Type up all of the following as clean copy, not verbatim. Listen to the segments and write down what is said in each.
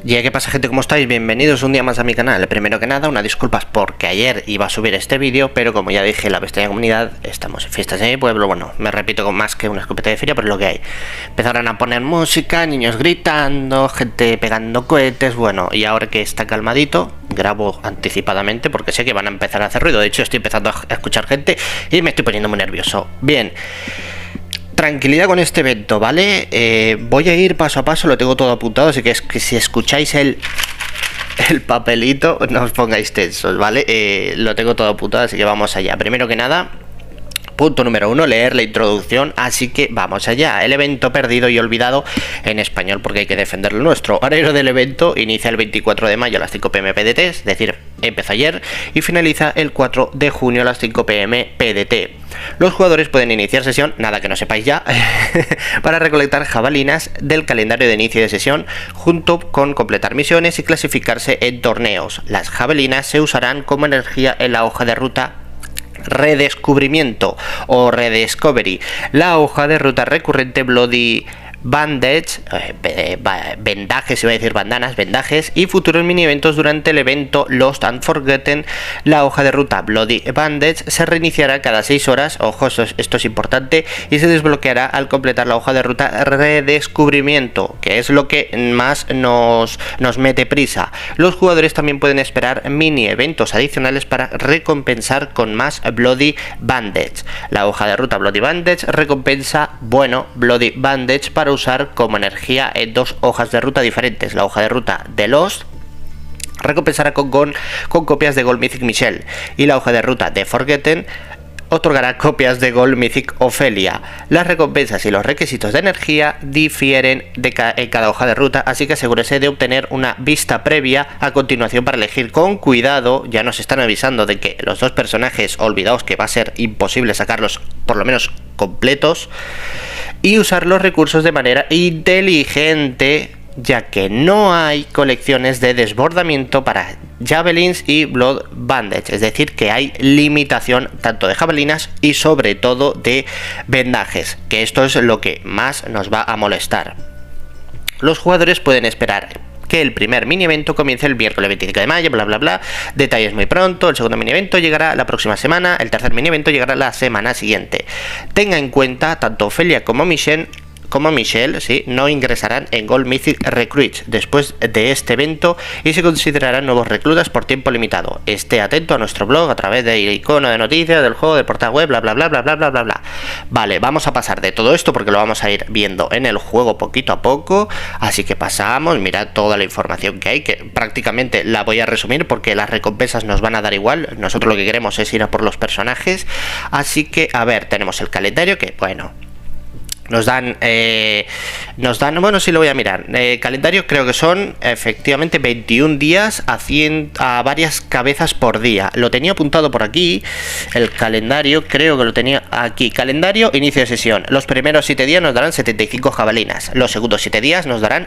¿Qué pasa, gente? ¿Cómo estáis? Bienvenidos un día más a mi canal. Primero que nada, una disculpas porque ayer iba a subir este vídeo, pero como ya dije en la pestaña comunidad, estamos en fiestas en mi pueblo. Bueno, me repito con más que una escopeta de feria, pero es lo que hay. Empezaron a poner música, niños gritando, gente pegando cohetes, bueno, y ahora que está calmadito, grabo anticipadamente porque sé que van a empezar a hacer ruido. De hecho, estoy empezando a escuchar gente y me estoy poniendo muy nervioso. Bien. Tranquilidad con este evento, ¿vale? Voy a ir paso a paso, lo tengo todo apuntado, así que si escucháis el papelito, no os pongáis tensos, ¿vale? Lo tengo todo apuntado, así que vamos allá. Primero que nada, punto número 1, leer la introducción, así que vamos allá. El evento perdido y olvidado en español, porque hay que defender lo nuestro. Horario del evento inicia el 24 de mayo a las 5 p.m. PDT, es decir, empezó ayer, y finaliza el 4 de junio a las 5 p.m. PDT. Los jugadores pueden iniciar sesión, nada que no sepáis ya, para recolectar jabalinas del calendario de inicio de sesión, junto con completar misiones y clasificarse en torneos. Las jabalinas se usarán como energía en la hoja de ruta Redescubrimiento o Rediscovery, la hoja de ruta recurrente Bloody Bandage, vendajes, iba a decir bandanas, vendajes, y futuros mini eventos durante el evento Lost and Forgotten. La hoja de ruta Bloody Bandage se reiniciará cada 6 horas, ojo, esto es importante, y se desbloqueará al completar la hoja de ruta Redescubrimiento, que es lo que más nos mete prisa. Los jugadores también pueden esperar mini eventos adicionales para recompensar con más Bloody Bandage. La hoja de ruta Bloody Bandage recompensa, bueno, Bloody Bandage para usar como energía en dos hojas de ruta diferentes. La hoja de ruta de Lost recompensará con copias de Gold Mythic Michelle, y la hoja de ruta de Forgotten otorgará copias de Gold Mythic Ophelia. Las recompensas y los requisitos de energía difieren en cada hoja de ruta, así que asegúrese de obtener una vista previa a continuación para elegir con cuidado. Ya nos están avisando de que los dos personajes olvidaos que va a ser imposible sacarlos por lo menos completos, y usar los recursos de manera inteligente, ya que no hay colecciones de desbordamiento para javelins y blood bandage, es decir, que hay limitación tanto de javelinas y sobre todo de vendajes, que esto es lo que más nos va a molestar. Los jugadores pueden esperar que el primer mini evento comience el miércoles 25 de mayo, bla bla bla, detalles muy pronto. El segundo mini evento llegará la próxima semana, el tercer mini evento llegará la semana siguiente. Tenga en cuenta, tanto Ophelia como Michelle, ¿sí?, no ingresarán en Gold Mythic Recruits después de este evento y se considerarán nuevos reclutas por tiempo limitado. Esté atento a nuestro blog a través del icono de noticias del juego, del portal web, bla bla bla bla bla bla bla bla. Vale, vamos a pasar de todo esto porque lo vamos a ir viendo en el juego poquito a poco, así que pasamos. Mirad toda la información que hay, que prácticamente la voy a resumir porque las recompensas nos van a dar igual. Nosotros lo que queremos es ir a por los personajes, así que a ver, tenemos el calendario que, bueno, nos dan, bueno, sí lo voy a mirar. Calendario creo que son efectivamente 21 días a varias cabezas por día. Lo tenía apuntado por aquí, el calendario, creo que lo tenía aquí. Calendario, inicio de sesión. Los primeros 7 días nos darán 75 jabalinas. Los segundos 7 días nos darán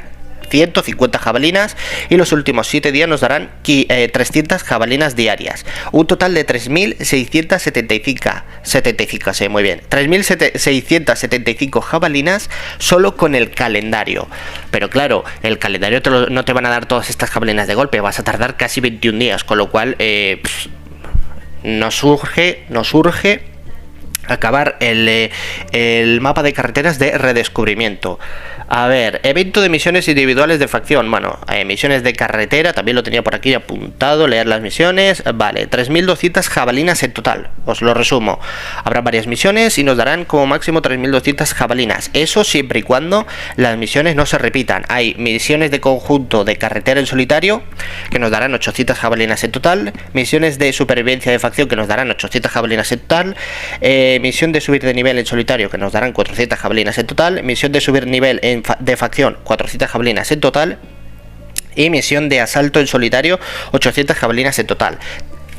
150 jabalinas, y los últimos 7 días nos darán 300 jabalinas diarias. Un total de 3.675, sí, muy bien, 3.675 jabalinas solo con el calendario. Pero claro, el calendario no te van a dar todas estas jabalinas de golpe, vas a tardar casi 21 días, con lo cual nos surge acabar el mapa de carreteras de redescubrimiento. A ver, evento de misiones individuales de facción. Bueno, misiones de carretera, también lo tenía por aquí apuntado, leer las misiones. Vale, 3.200 jabalinas en total, os lo resumo. Habrá varias misiones y nos darán como máximo 3.200 jabalinas. Eso siempre y cuando las misiones no se repitan. Hay misiones de conjunto de carretera en solitario que nos darán 800 jabalinas en total. Misiones de supervivencia de facción que nos darán 800 jabalinas en total. Misión de subir de nivel en solitario que nos darán 400 jabalinas en total. Misión de subir nivel de facción 400 jabalinas en total, y misión de asalto en solitario 800 jabalinas en total.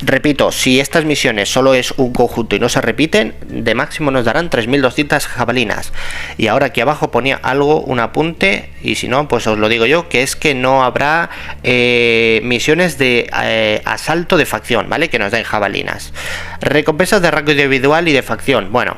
Repito, si estas misiones solo es un conjunto y no se repiten, de máximo nos darán 3.200 jabalinas. Y ahora aquí abajo ponía algo, un apunte, y si no, pues os lo digo yo, que es que no habrá misiones de asalto de facción, ¿vale? Que nos den jabalinas. Recompensas de rango individual y de facción. Bueno,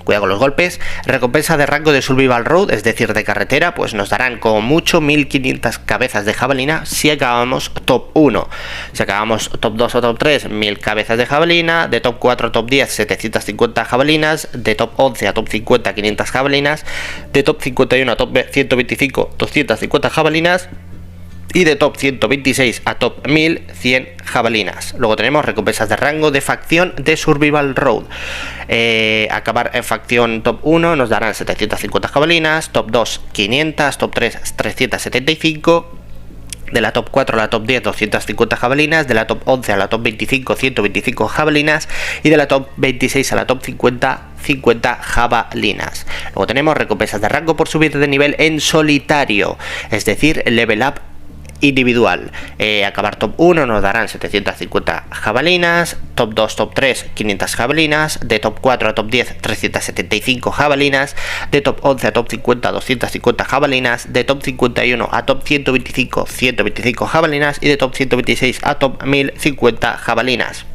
cuidado con los golpes. Recompensa de rango de Survival Road, es decir, de carretera, pues nos darán como mucho 1500 cabezas de jabalina si acabamos top 1. Si acabamos top 2 o top 3, 1000 cabezas de jabalina. De top 4 a top 10, 750 jabalinas. De top 11 a top 50, 500 jabalinas. De top 51 a top 125, 250 jabalinas. Y de top 126 a top 1000, 100 jabalinas. Luego tenemos recompensas de rango de facción de Survival Road. Acabar en facción top 1 nos darán 750 jabalinas, top 2 500, top 3 375. De la top 4 a la top 10, 250 jabalinas. De la top 11 a la top 25, 125 jabalinas. Y de la top 26 a la top 50, 50 jabalinas. Luego tenemos recompensas de rango por subir de nivel en solitario, es decir, level up individual. Acabar top 1 nos darán 750 jabalinas, top 2, top 3, 500 jabalinas, de top 4 a top 10, 375 jabalinas, de top 11 a top 50, 250 jabalinas, de top 51 a top 125, 125 jabalinas y de top 126 a top 1050 jabalinas.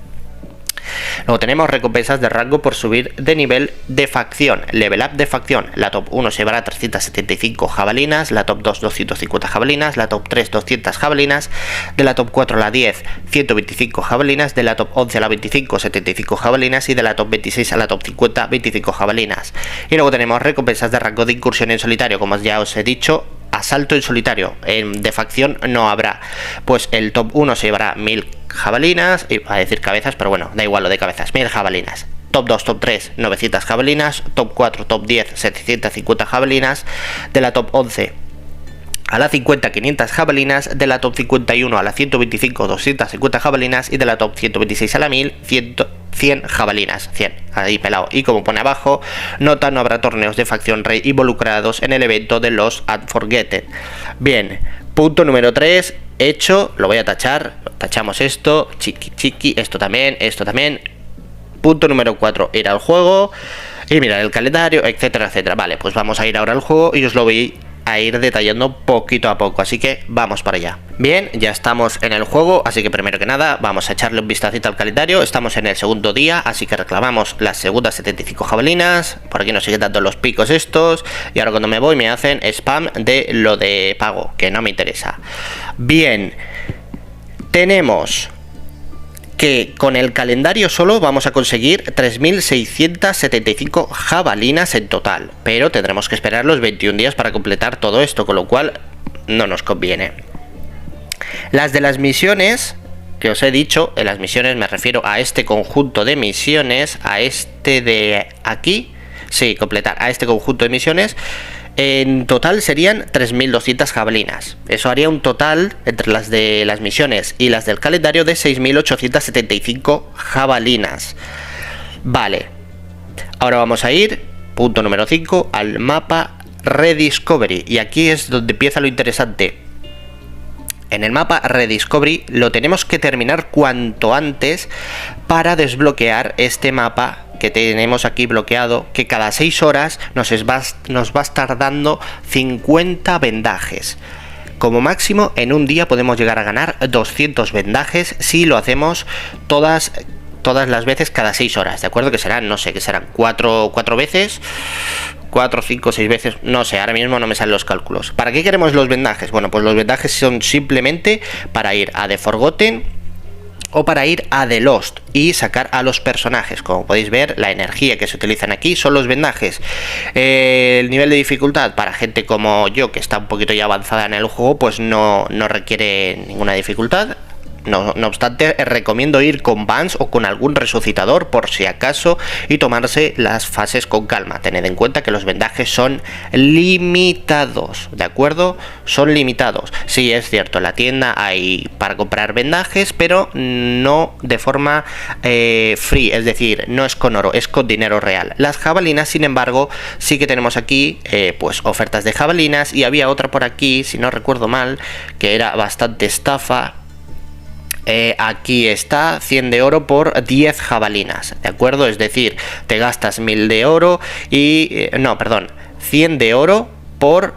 Luego tenemos recompensas de rango por subir de nivel de facción, level up de facción. La top 1 se llevará 375 jabalinas, la top 2 250 jabalinas, la top 3 200 jabalinas, de la top 4 a la 10 125 jabalinas, de la top 11 a la 25 75 jabalinas y de la top 26 a la top 50 25 jabalinas. Y luego tenemos recompensas de rango de incursión en solitario, como ya os he dicho. Asalto en solitario, de facción no habrá. Pues el top 1 se llevará 1000 jabalinas, a decir cabezas, pero bueno, da igual lo de cabezas, 1000 jabalinas. Top 2, top 3, 900 jabalinas. Top 4, top 10, 750 jabalinas. De la top 11 a la 50, 500 jabalinas. De la top 51 a la 125, 250 jabalinas. Y de la top 126 a la 1000, 100 jabalinas, 100, ahí pelado. Y como pone abajo, nota, no habrá torneos de facción rey involucrados en el evento de los Unforgotten. Bien, punto número 3 hecho, lo voy a tachar, tachamos esto, chiqui, esto también. Punto número 4, ir al juego y mirar el calendario, etcétera, etcétera. Vale, pues vamos a ir ahora al juego y os lo voy a ir detallando poquito a poco, así que vamos para allá. Bien, ya estamos en el juego, así que primero que nada vamos a echarle un vistacito al calendario. Estamos en el segundo día, así que reclamamos las segundas 75 jabalinas. Por aquí nos siguen dando los picos estos, y ahora cuando me voy me hacen spam de lo de pago, que no me interesa. Bien, tenemos que con el calendario solo vamos a conseguir 3675 jabalinas en total, pero tendremos que esperar los 21 días para completar todo esto, con lo cual no nos conviene. Las de las misiones que os he dicho, en las misiones me refiero a este conjunto de misiones, a este de aquí, sí, completar a este conjunto de misiones. En total serían 3200 jabalinas. Eso haría un total entre las de las misiones y las del calendario de 6875 jabalinas. Vale. Ahora vamos a ir, punto número 5, al mapa Rediscovery. Y aquí es donde empieza lo interesante. En el mapa Rediscovery lo tenemos que terminar cuanto antes para desbloquear este mapa que tenemos aquí bloqueado, que cada 6 horas nos va a estar dando 50 vendajes. Como máximo en un día podemos llegar a ganar 200 vendajes si lo hacemos todas las veces cada 6 horas, ¿de acuerdo? Que serán, no sé, que serán 4 veces, 4, 5, 6 veces, no sé, ahora mismo no me salen los cálculos. ¿Para qué queremos los vendajes? Bueno, pues los vendajes son simplemente para ir a The Forgotten o para ir a The Lost y sacar a los personajes. Como podéis ver, la energía que se utilizan aquí son los vendajes. El nivel de dificultad para gente como yo, que está un poquito ya avanzada en el juego, pues no requiere ninguna dificultad. No obstante, recomiendo ir con Vans o con algún resucitador por si acaso y tomarse las fases con calma. Tened en cuenta que los vendajes son limitados, ¿de acuerdo? Son limitados. Sí, es cierto, en la tienda hay para comprar vendajes, pero no de forma free, es decir, no es con oro, es con dinero real. Las jabalinas, sin embargo, sí que tenemos aquí pues ofertas de jabalinas, y había otra por aquí, si no recuerdo mal, que era bastante estafa. Aquí está 100 de oro por 10 jabalinas, ¿de acuerdo? Es decir, te gastas 1000 de oro y... no, perdón, 100 de oro por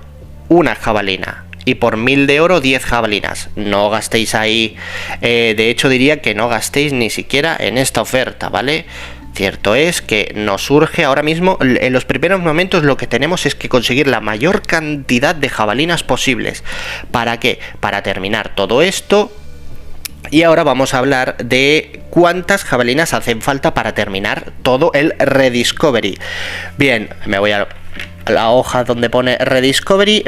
una jabalina. Y por 1000 de oro 10 jabalinas. No gastéis ahí, de hecho diría que no gastéis ni siquiera en esta oferta, ¿vale? Cierto es que nos surge ahora mismo, en los primeros momentos lo que tenemos es que conseguir la mayor cantidad de jabalinas posibles. ¿Para qué? Para terminar todo esto. Y ahora vamos a hablar de cuántas jabalinas hacen falta para terminar todo el Rediscovery. Bien, me voy a la hoja donde pone Rediscovery.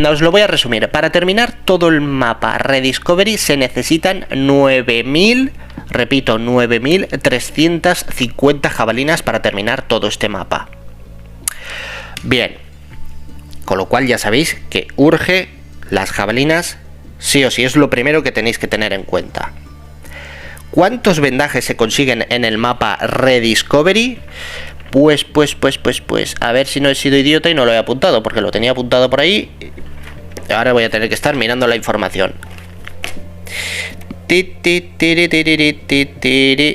Os lo voy a resumir. Para terminar todo el mapa Rediscovery se necesitan 9000, repito, 9350 jabalinas para terminar todo este mapa. Bien, con lo cual ya sabéis que urge las jabalinas. Sí o sí, es lo primero que tenéis que tener en cuenta. ¿Cuántos vendajes se consiguen en el mapa Rediscovery? Pues, a ver si no he sido idiota y no lo he apuntado, porque lo tenía apuntado por ahí. Ahora voy a tener que estar mirando la información.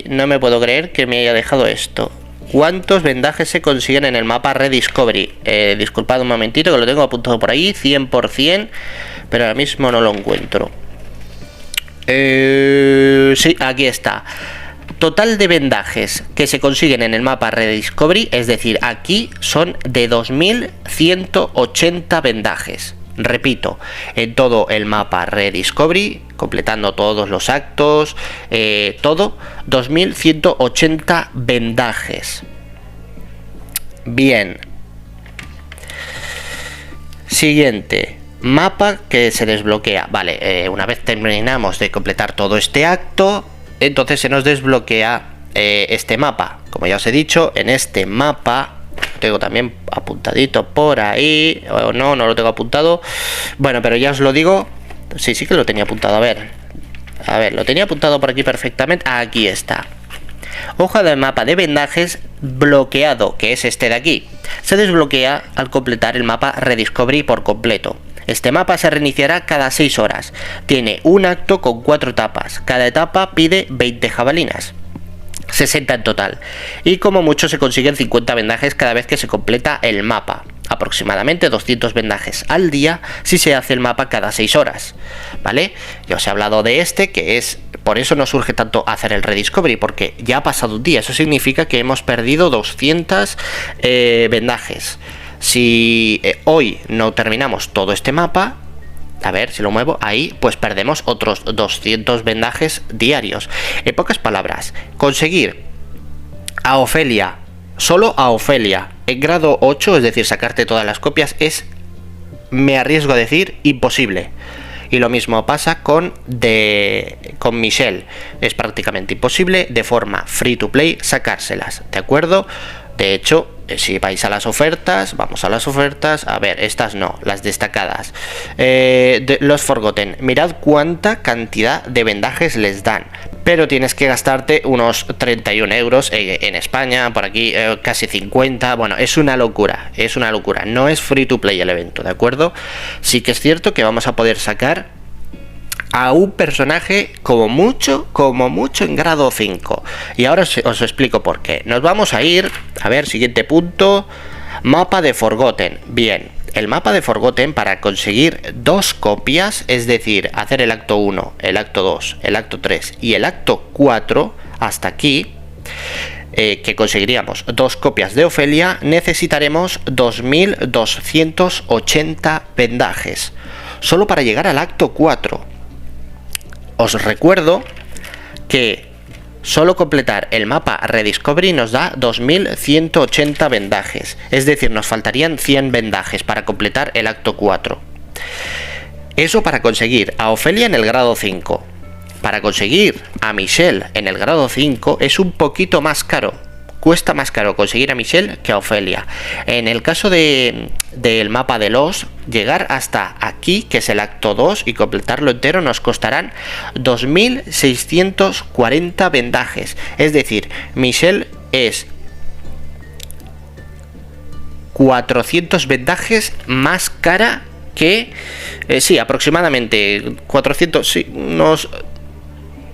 No me puedo creer que me haya dejado esto. ¿Cuántos vendajes se consiguen en el mapa Rediscovery? Disculpad un momentito que lo tengo apuntado por ahí, 100%, pero ahora mismo no lo encuentro. Sí, aquí está. Total de vendajes que se consiguen en el mapa Rediscovery, es decir, aquí son de 2180 vendajes. Repito, en todo el mapa Rediscovery, completando todos los actos, todo, 2180 vendajes. Bien. Siguiente. Mapa que se desbloquea. Vale, una vez terminamos de completar todo este acto, entonces se nos desbloquea este mapa. Como ya os he dicho, en este mapa tengo también apuntadito por ahí, o no lo tengo apuntado. Bueno, pero ya os lo digo. Sí que lo tenía apuntado. A ver, lo tenía apuntado por aquí perfectamente. Aquí está. Hoja de mapa de vendajes bloqueado, que es este de aquí. Se desbloquea al completar el mapa Rediscovery por completo. Este mapa se reiniciará cada 6 horas. Tiene un acto con 4 etapas. Cada etapa pide 20 jabalinas. 60 en total. Y como mucho se consiguen 50 vendajes cada vez que se completa el mapa. Aproximadamente 200 vendajes al día si se hace el mapa cada 6 horas. ¿Vale? Ya os he hablado de este, que es... Por eso nos surge tanto hacer el Rediscovery, porque ya ha pasado un día. Eso significa que hemos perdido 200 vendajes. Si hoy no terminamos todo este mapa, a ver si lo muevo ahí, pues perdemos otros 200 vendajes diarios. En pocas palabras, conseguir a Ofelia, solo a Ofelia, en grado 8, es decir, sacarte todas las copias, es, me arriesgo a decir, imposible. Y lo mismo pasa con Michelle. Es prácticamente imposible de forma free to play sacárselas, ¿de acuerdo? De hecho, si vais a las ofertas, vamos a las ofertas, a ver, estas no, las destacadas, los Forgotten, mirad cuánta cantidad de vendajes les dan, pero tienes que gastarte unos 31 euros en España, por aquí casi 50, bueno, es una locura, no es free to play el evento, ¿de acuerdo? Sí que es cierto que vamos a poder sacar a un personaje como mucho en grado 5. Y ahora os explico por qué. Nos vamos a ir, a ver, siguiente punto, mapa de Forgotten. Bien, el mapa de Forgotten, para conseguir 2 copias, es decir, hacer el acto 1, el acto 2, el acto 3 y el acto 4, hasta aquí, que conseguiríamos 2 copias de Ofelia, necesitaremos 2280 vendajes, solo para llegar al acto 4. Os recuerdo que solo completar el mapa Rediscovery nos da 2180 vendajes, es decir, nos faltarían 100 vendajes para completar el acto 4. Eso para conseguir a Ofelia en el grado 5. Para conseguir a Michelle en el grado 5 es un poquito más caro. Cuesta más caro conseguir a Michelle que a Ofelia. En el caso del mapa de los, llegar hasta aquí, que es el acto 2, y completarlo entero nos costarán 2640 vendajes. Es decir, Michelle es 400 vendajes más cara que... sí, aproximadamente 400, sí, unos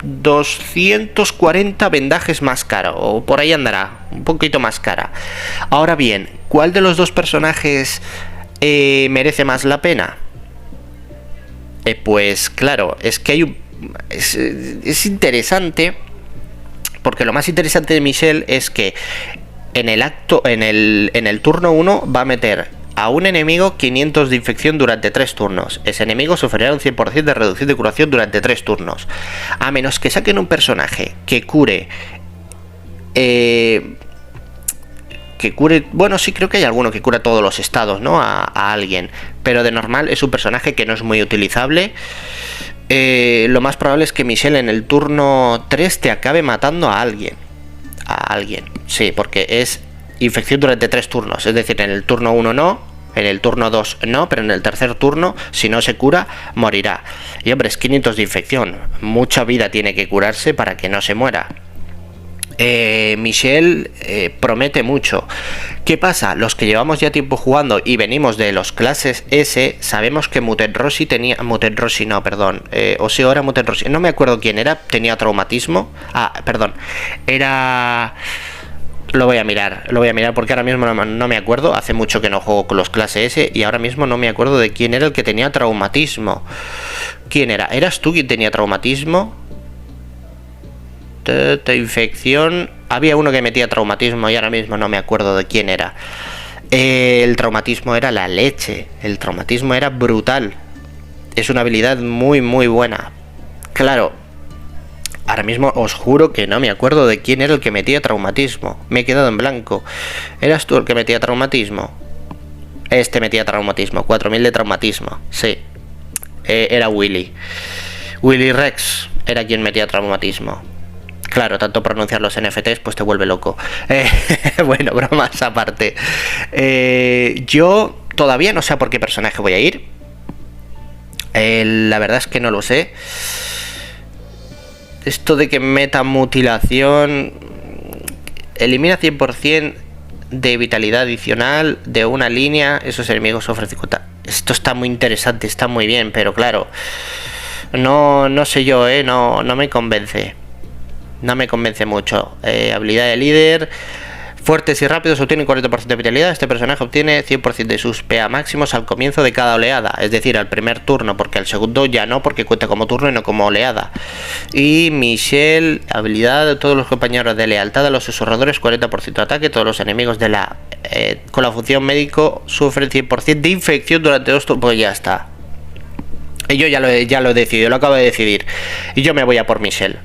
240 vendajes más cara, o por ahí andará, un poquito más cara. Ahora bien, ¿cuál de los dos personajes merece más la pena? Pues claro, es que hay es interesante Porque lo más interesante de Michelle es que en el turno 1 va a meter a un enemigo 500 de infección durante 3 turnos. Ese enemigo sufrirá un 100% de reducción de curación durante 3 turnos. A menos que saquen un personaje que cure... bueno, sí, creo que hay alguno que cura todos los estados, ¿no? A alguien. Pero de normal es un personaje que no es muy utilizable. Lo más probable es que Michelle en el turno 3 te acabe matando a alguien. Sí, porque es infección durante 3 turnos. Es decir, en el turno 1 no, en el turno 2 no, pero en el tercer turno, si no se cura, morirá. Y hombre, es 500 de infección. Mucha vida tiene que curarse para que no se muera. Michelle promete mucho. ¿Qué pasa? Los que llevamos ya tiempo jugando y venimos de los clases S, sabemos que Muten Rossi tenía... Muten Rossi no, perdón. O sea, ahora Muten Rossi. No me acuerdo quién era. Tenía traumatismo. Perdón. Era... Lo voy a mirar porque ahora mismo no me acuerdo. Hace mucho que no juego con los clases S y ahora mismo no me acuerdo de quién era el que tenía traumatismo. ¿Quién era? ¿Eras tú quien tenía traumatismo? Infección. Había uno que metía traumatismo y ahora mismo no me acuerdo de quién era. El traumatismo era la leche. El traumatismo era brutal. Es una habilidad muy muy buena. Claro, ahora mismo os juro que no me acuerdo de quién era el que metía traumatismo. Me he quedado en blanco. ¿Eras tú el que metía traumatismo? Este metía traumatismo. 4000 de traumatismo. Sí. Era Willy. Willy Rex era quien metía traumatismo. Claro, tanto pronunciar los NFTs pues te vuelve loco. Bueno, bromas aparte. Yo todavía no sé a por qué personaje voy a ir. La verdad es que no lo sé. Esto de que meta mutilación... Elimina 100% de vitalidad adicional de una línea. Esos enemigos ofrecen dificultad. Esto está muy interesante, está muy bien, pero claro... No sé yo, no me convence. No me convence mucho. Habilidad de líder. Fuertes y rápidos obtienen 40% de vitalidad. Este personaje obtiene 100% de sus PA máximos al comienzo de cada oleada. Es decir, al primer turno, porque al segundo ya no, porque cuenta como turno y no como oleada. Y Michelle, habilidad de todos los compañeros de lealtad a los susurradores, 40% de ataque. Todos los enemigos de con la función médico sufren 100% de infección durante 2 turnos. Pues ya está. Y yo ya lo he decidido, lo acabo de decidir. Y yo me voy a por Michelle.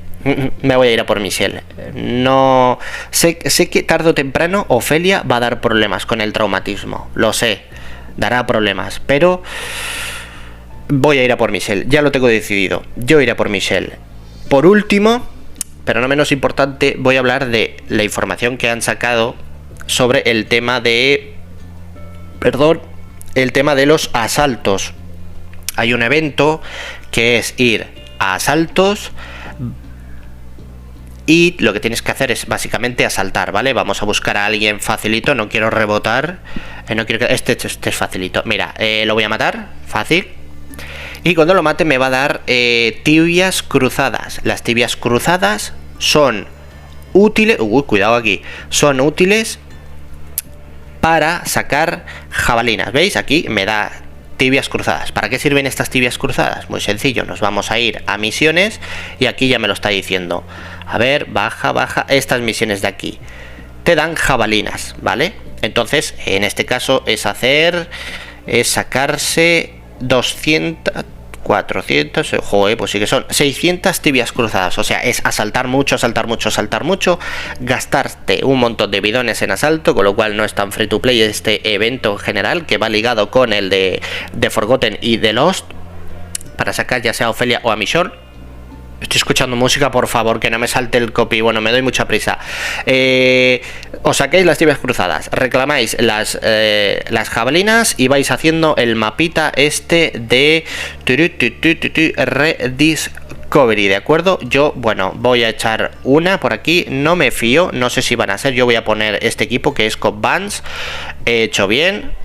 Me voy a ir a por Michelle. No sé que tarde o temprano Ofelia va a dar problemas con el traumatismo. Lo sé, dará problemas, pero voy a ir a por Michelle. Ya lo tengo decidido. Yo iré a por Michelle. Por último, pero no menos importante, voy a hablar de la información que han sacado sobre el tema de... el tema de los asaltos. Hay un evento que es ir a asaltos y lo que tienes que hacer es básicamente asaltar, ¿vale? Vamos a buscar a alguien facilito, no quiero rebotar, no quiero que... Este es facilito. Mira, lo voy a matar, fácil. Y cuando lo mate me va a dar tibias cruzadas. Las tibias cruzadas son útiles... cuidado aquí. Son útiles para sacar jabalinas. ¿Veis? Aquí me da... tibias cruzadas. ¿Para qué sirven estas tibias cruzadas? Muy sencillo, nos vamos a ir a misiones y aquí ya me lo está diciendo. A ver, baja, estas misiones de aquí te dan jabalinas, ¿vale? Entonces, en este caso es sacarse 200, 400, joder, pues sí que son 600 tibias cruzadas, o sea, es asaltar mucho, gastarte un montón de bidones en asalto, con lo cual no es tan free to play este evento en general, que va ligado con el de Forgotten y de Lost, para sacar ya sea a Ofelia o a Michonne. Estoy escuchando música, por favor, que no me salte el copy. Bueno, me doy mucha prisa. Os saquéis las tibias cruzadas, reclamáis las jabalinas y vais haciendo el mapita este de Rediscovery, ¿de acuerdo? Yo, bueno, voy a echar una por aquí. No me fío, no sé si van a ser. Yo voy a poner este equipo que es Cop Vans. He hecho bien.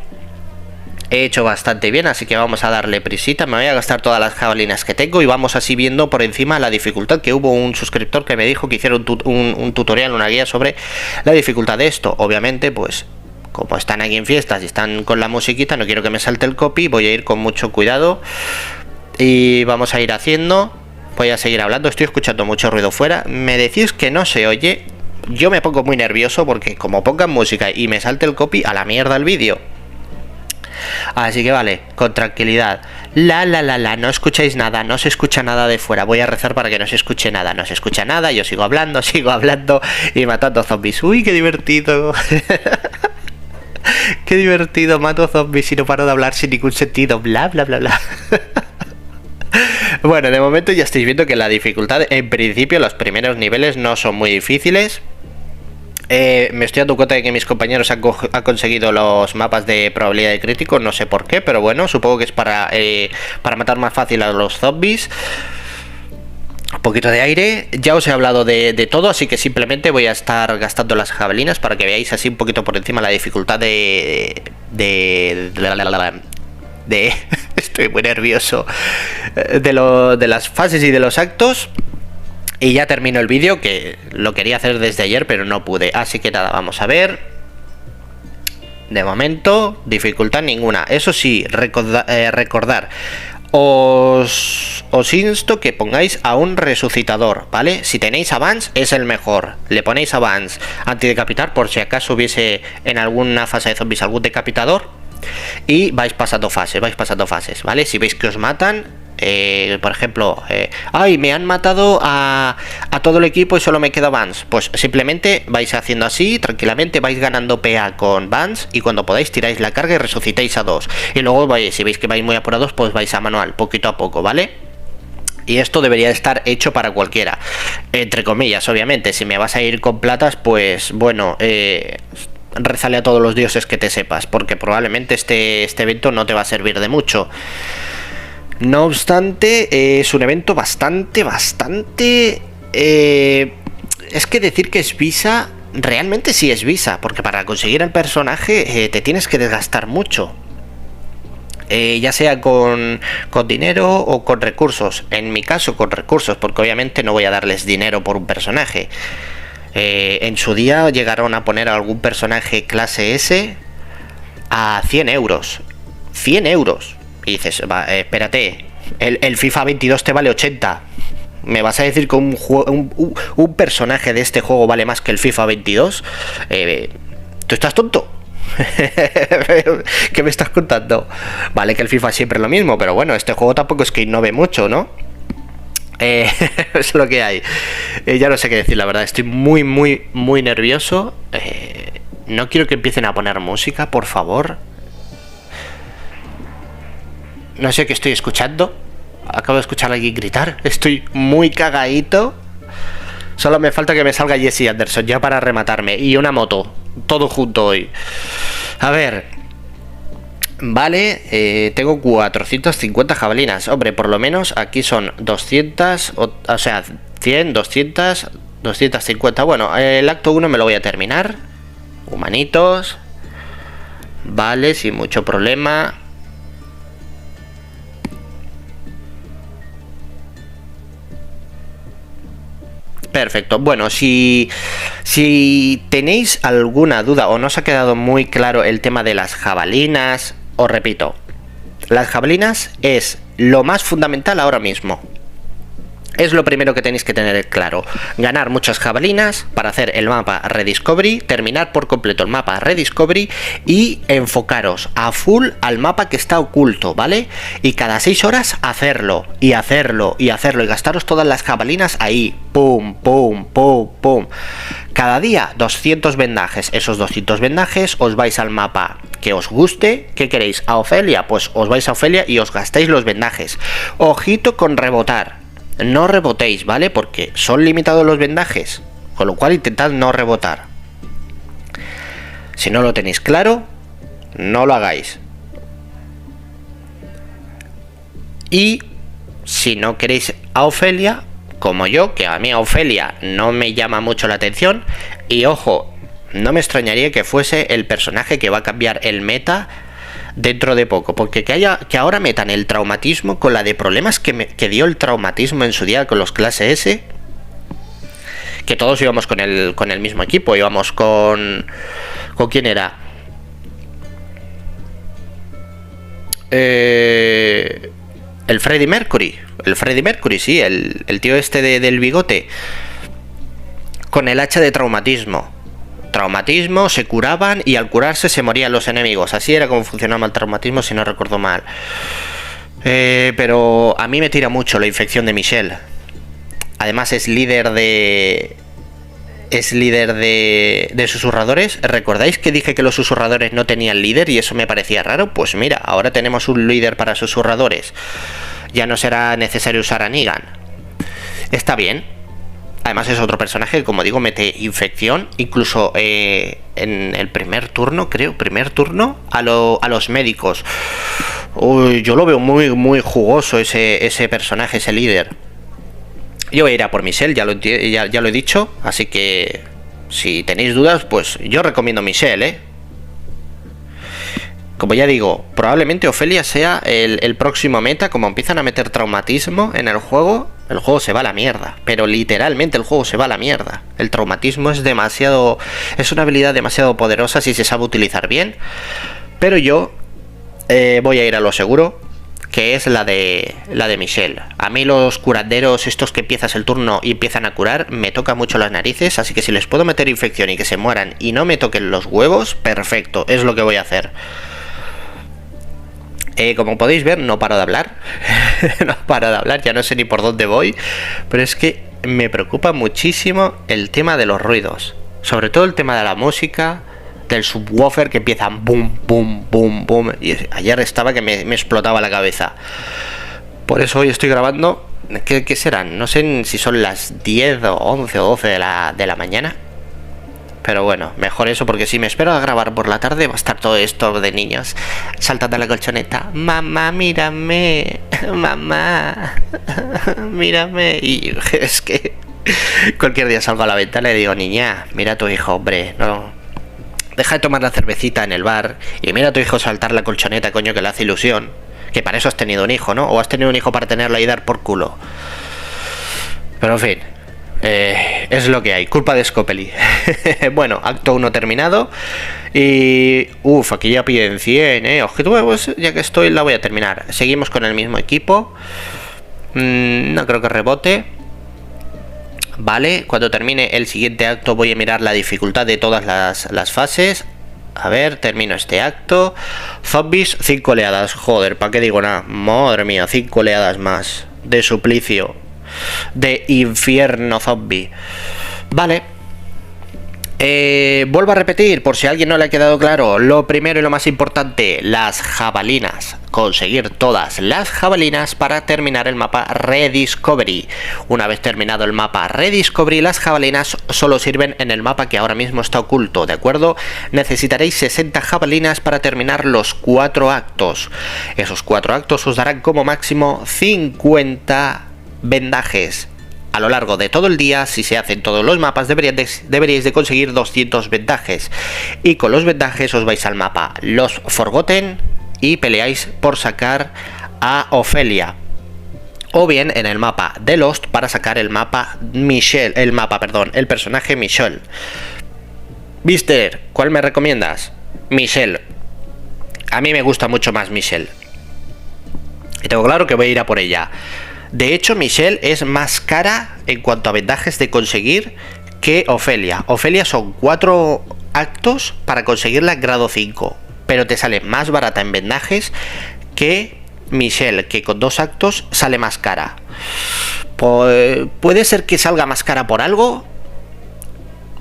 He hecho bastante bien, así que vamos a darle prisita. Me voy a gastar todas las jabalinas que tengo y vamos así viendo por encima la dificultad, que hubo un suscriptor que me dijo que hiciera un tutorial, una guía sobre la dificultad de esto. Obviamente, pues como están aquí en fiestas y están con la musiquita, no quiero que me salte el copy, voy a ir con mucho cuidado y vamos a ir haciendo. voy a seguir hablando. Estoy escuchando mucho ruido fuera. Me decís que no se oye. Yo me pongo muy nervioso porque como pongan música y me salte el copy, a la mierda el vídeo. Así que vale, con tranquilidad. No escucháis nada, no se escucha nada de fuera. Voy a rezar para que no se escuche nada. No se escucha nada, yo sigo hablando y matando zombies. Uy, qué divertido. Qué divertido, mato zombies y no paro de hablar sin ningún sentido. Bla, bla, bla, bla. Bueno, de momento ya estáis viendo que la dificultad, en principio, los primeros niveles no son muy difíciles. Me estoy dando cuenta de que mis compañeros han conseguido los mapas de probabilidad de crítico, no sé por qué, pero bueno, supongo que es para matar más fácil a los zombies. Un poquito de aire. Ya os he hablado de todo, así que simplemente voy a estar gastando las jabalinas para que veáis así un poquito por encima la dificultad de estoy muy nervioso, de las fases y de los actos. Y ya termino el vídeo, que lo quería hacer desde ayer pero no pude. Así que nada, vamos a ver. De momento, dificultad ninguna. Eso sí, recordar, os insto que pongáis a un resucitador, ¿vale? Si tenéis Avance es el mejor. Le ponéis Avance antidecapitar por si acaso hubiese en alguna fase de zombies algún decapitador. Y vais pasando fases, ¿vale? Si veis que os matan, por ejemplo, ay, me han matado a todo el equipo y solo me queda Vance, pues simplemente vais haciendo así, tranquilamente vais ganando PA con Vance y cuando podáis tiráis la carga y resucitáis a 2 y luego si veis que vais muy apurados, pues vais a manual, poquito a poco, ¿vale? Y esto debería estar hecho para cualquiera, entre comillas, obviamente. Si me vas a ir con platas, pues bueno, rézale a todos los dioses que te sepas, porque probablemente este evento no te va a servir de mucho. No obstante, es un evento bastante... es que decir que es Visa, realmente sí es Visa, porque para conseguir el personaje te tienes que desgastar mucho. Ya sea con dinero o con recursos. En mi caso con recursos, porque obviamente no voy a darles dinero por un personaje. En su día llegaron a poner a algún personaje clase S a 100 euros. 100 euros. Y dices, espérate, el FIFA 22 te vale 80. ¿Me vas a decir que un personaje de este juego vale más que el FIFA 22? ¿Tú estás tonto? ¿Qué me estás contando? Vale que el FIFA siempre es lo mismo, pero bueno, este juego tampoco es que innove mucho, ¿no? Es lo que hay. Ya no sé qué decir, la verdad. Estoy muy nervioso. No quiero que empiecen a poner música, por favor. No sé qué estoy escuchando. Acabo de escuchar a alguien gritar. Estoy muy cagadito. Solo me falta que me salga Jesse Anderson ya para rematarme. Y una moto. Todo junto hoy. A ver. Vale, tengo 450 jabalinas. Hombre, por lo menos aquí son 200, o sea, 100, 200, 250. Bueno, el acto 1 me lo voy a terminar. Humanitos. Vale, sin mucho problema. Perfecto. Bueno, si tenéis alguna duda o no os ha quedado muy claro el tema de las jabalinas, os repito, las jabalinas es lo más fundamental ahora mismo. Es lo primero que tenéis que tener claro. Ganar muchas jabalinas para hacer el mapa Rediscovery, terminar por completo el mapa Rediscovery y enfocaros a full al mapa que está oculto, ¿vale? Y cada 6 horas hacerlo, y gastaros todas las jabalinas ahí. Pum, pum, pum, pum. Cada día 200 vendajes. Esos 200 vendajes os vais al mapa que os guste. ¿Qué queréis? ¿A Ofelia? Pues os vais a Ofelia y os gastáis los vendajes. Ojito con rebotar. No rebotéis, ¿vale? Porque son limitados los vendajes, con lo cual intentad no rebotar. Si no lo tenéis claro, no lo hagáis. Y si no queréis a Ofelia, como yo, que a mí a Ofelia no me llama mucho la atención, y ojo, no me extrañaría que fuese el personaje que va a cambiar el meta dentro de poco, porque que ahora metan el traumatismo con la de problemas que dio el traumatismo en su día con los clase S, que todos íbamos con el mismo equipo, íbamos con ¿quién era? El Freddie Mercury. El Freddie Mercury, sí, el tío este del bigote. Con el hacha de traumatismo. Traumatismo, se curaban y al curarse se morían los enemigos. Así era como funcionaba el traumatismo, si no recuerdo mal. Pero a mí me tira mucho la infección de Michelle. Además es líder de... de susurradores. ¿Recordáis que dije que los susurradores no tenían líder y eso me parecía raro? Pues mira, ahora tenemos un líder para susurradores. Ya no será necesario usar a Negan. Está bien. Además es otro personaje que, como digo, mete infección. Incluso en el primer turno, a los médicos. Uy, yo lo veo muy jugoso ese personaje, ese líder. Yo voy a ir a por Michelle, ya lo he dicho. Así que si tenéis dudas, pues yo recomiendo Michelle, Como ya digo, probablemente Ofelia sea el próximo meta. Como empiezan a meter traumatismo en el juego se va a la mierda. Pero literalmente el juego se va a la mierda. El traumatismo es una habilidad demasiado poderosa si se sabe utilizar bien. Pero yo voy a ir a lo seguro, que es la de Michelle. A mí los curanderos, estos que empiezas el turno y empiezan a curar, me toca mucho las narices. Así que si les puedo meter infección y que se mueran y no me toquen los huevos, perfecto, es lo que voy a hacer. Como podéis ver, no paro de hablar. No paro de hablar, ya no sé ni por dónde voy. Pero es que me preocupa muchísimo el tema de los ruidos. Sobre todo el tema de la música, del subwoofer que empiezan boom, boom, boom, boom. Y ayer estaba que me explotaba la cabeza. Por eso hoy estoy grabando. ¿Qué serán? No sé si son las 10 o 11 o 12 de la mañana. Pero bueno, mejor eso, porque si me espero a grabar por la tarde va a estar todo esto de niños saltando a la colchoneta. Mamá, mírame. Mamá, mírame. Y es que cualquier día salgo a la ventana y digo, niña, mira a tu hijo, hombre, no. Deja de tomar la cervecita en el bar y mira a tu hijo saltar la colchoneta, coño, que le hace ilusión. Que para eso has tenido un hijo, ¿no? O has tenido un hijo para tenerlo y dar por culo. Pero en fin. Es lo que hay, culpa de Scopely. Bueno, acto 1 terminado. Y... aquí ya piden 100, Objetivo, pues ya que estoy, la voy a terminar. Seguimos con el mismo equipo. No creo que rebote. Vale, cuando termine el siguiente acto voy a mirar la dificultad de todas las fases. A ver, termino este acto. Zombies, 5 oleadas. Joder, ¿para qué digo nada? Madre mía, 5 oleadas más de suplicio, de infierno zombie. Vale. Vuelvo a repetir, por si a alguien no le ha quedado claro. Lo primero y lo más importante, las jabalinas. Conseguir todas las jabalinas para terminar el mapa Rediscovery. Una vez terminado el mapa Rediscovery, las jabalinas solo sirven en el mapa que ahora mismo está oculto, ¿de acuerdo? Necesitaréis 60 jabalinas para terminar los 4 actos. Esos 4 actos os darán como máximo 50 vendajes. A lo largo de todo el día, si se hacen todos los mapas, deberíais de conseguir 200 vendajes. Y con los vendajes os vais al mapa Los Forgotten y peleáis por sacar a Ofelia. O bien en el mapa de Lost para sacar el personaje Michelle. Mister, ¿cuál me recomiendas? Michelle. A mí me gusta mucho más Michelle. Y tengo claro que voy a ir a por ella. De hecho, Michelle es más cara en cuanto a vendajes de conseguir que Ofelia. Ofelia son 4 actos para conseguirla grado 5, pero te sale más barata en vendajes que Michelle, que con 2 actos sale más cara. Puede ser que salga más cara por algo,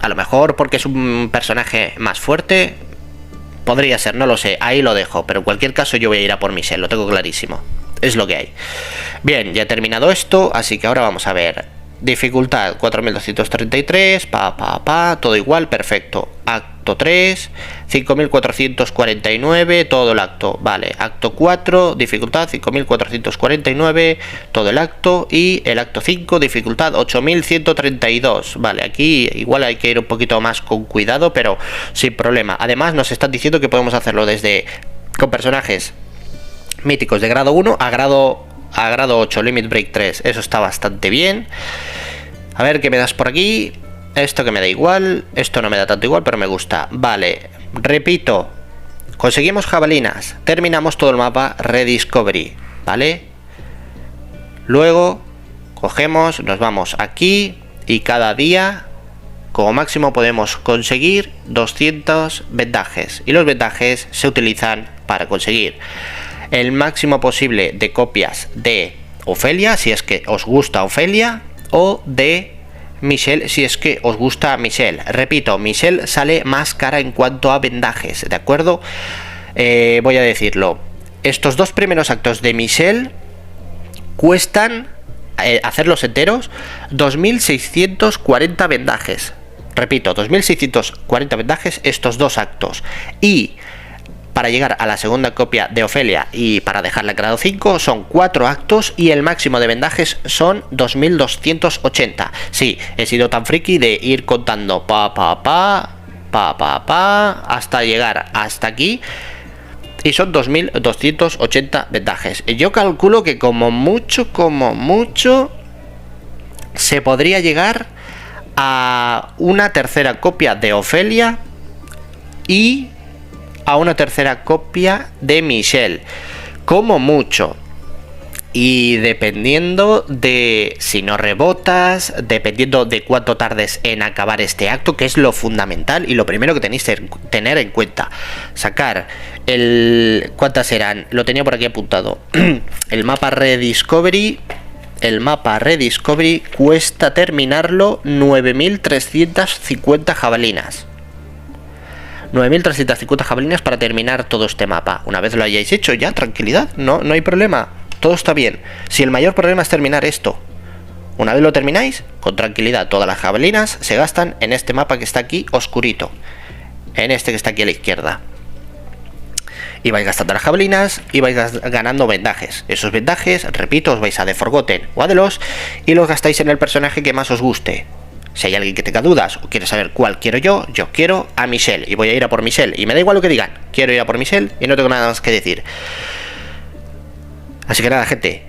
a lo mejor porque es un personaje más fuerte. Podría ser, no lo sé, ahí lo dejo, pero en cualquier caso yo voy a ir a por Michelle, lo tengo clarísimo. Es lo que hay. Bien, ya he terminado esto, así que ahora vamos a ver. Dificultad 4233, todo igual, perfecto. Acto 3, 5449, todo el acto. Vale, acto 4, dificultad 5449, todo el acto. Y el acto 5, dificultad 8132. Vale, aquí igual hay que ir un poquito más con cuidado, pero sin problema. Además nos están diciendo que podemos hacerlo con personajes míticos de grado 1 a grado 8, Limit Break 3. Eso está bastante bien. A ver qué me das por aquí. Esto que me da igual. Esto no me da tanto igual, pero me gusta. Vale, repito. Conseguimos jabalinas. Terminamos todo el mapa Rediscovery. Vale. Luego cogemos, nos vamos aquí y cada día como máximo podemos conseguir 200 vendajes, y los vendajes se utilizan para conseguir el máximo posible de copias de Ofelia, si es que os gusta Ofelia, o de Michelle, si es que os gusta Michelle. Repito, Michelle sale más cara en cuanto a vendajes, ¿de acuerdo? Voy a decirlo. Estos dos primeros actos de Michelle cuestan, hacerlos enteros, 2.640 vendajes. Repito, 2.640 vendajes estos dos actos. Y para llegar a la segunda copia de Ofelia y para dejarla en grado 5 son 4 actos y el máximo de vendajes son 2.280. Sí, he sido tan friki de ir contando hasta llegar hasta aquí. Y son 2.280 vendajes. Yo calculo que como mucho, se podría llegar a una tercera copia de Ofelia y a una tercera copia de Michelle. Como mucho. Y dependiendo de si no rebotas, dependiendo de cuánto tardes en acabar este acto, que es lo fundamental y lo primero que tenéis que tener en cuenta. Sacar el... ¿cuántas eran? Lo tenía por aquí apuntado. El mapa Rediscovery. El mapa Rediscovery cuesta terminarlo 9.350 jabalinas. 9.350 jabalinas para terminar todo este mapa. Una vez lo hayáis hecho, ya, tranquilidad, no hay problema. Todo está bien. Si el mayor problema es terminar esto, una vez lo termináis, con tranquilidad, todas las jabalinas se gastan en este mapa que está aquí oscurito, en este que está aquí a la izquierda. Y vais gastando las jabalinas y vais ganando vendajes. Esos vendajes, repito, os vais a The Forgotten o a The Lost y los gastáis en el personaje que más os guste. Si hay alguien que tenga dudas o quiere saber cuál quiero yo quiero a Michelle y voy a ir a por Michelle. Y me da igual lo que digan, quiero ir a por Michelle y no tengo nada más que decir. Así que nada, gente,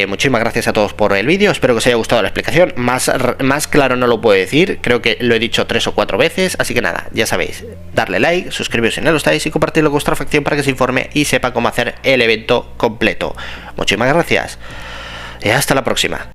muchísimas gracias a todos por el vídeo. Espero que os haya gustado la explicación. Más claro no lo puedo decir. Creo que lo he dicho 3 o 4 veces. Así que nada, ya sabéis, darle like, suscribiros si no lo estáis y compartirlo con vuestra facción para que se informe y sepa cómo hacer el evento completo. Muchísimas gracias y hasta la próxima.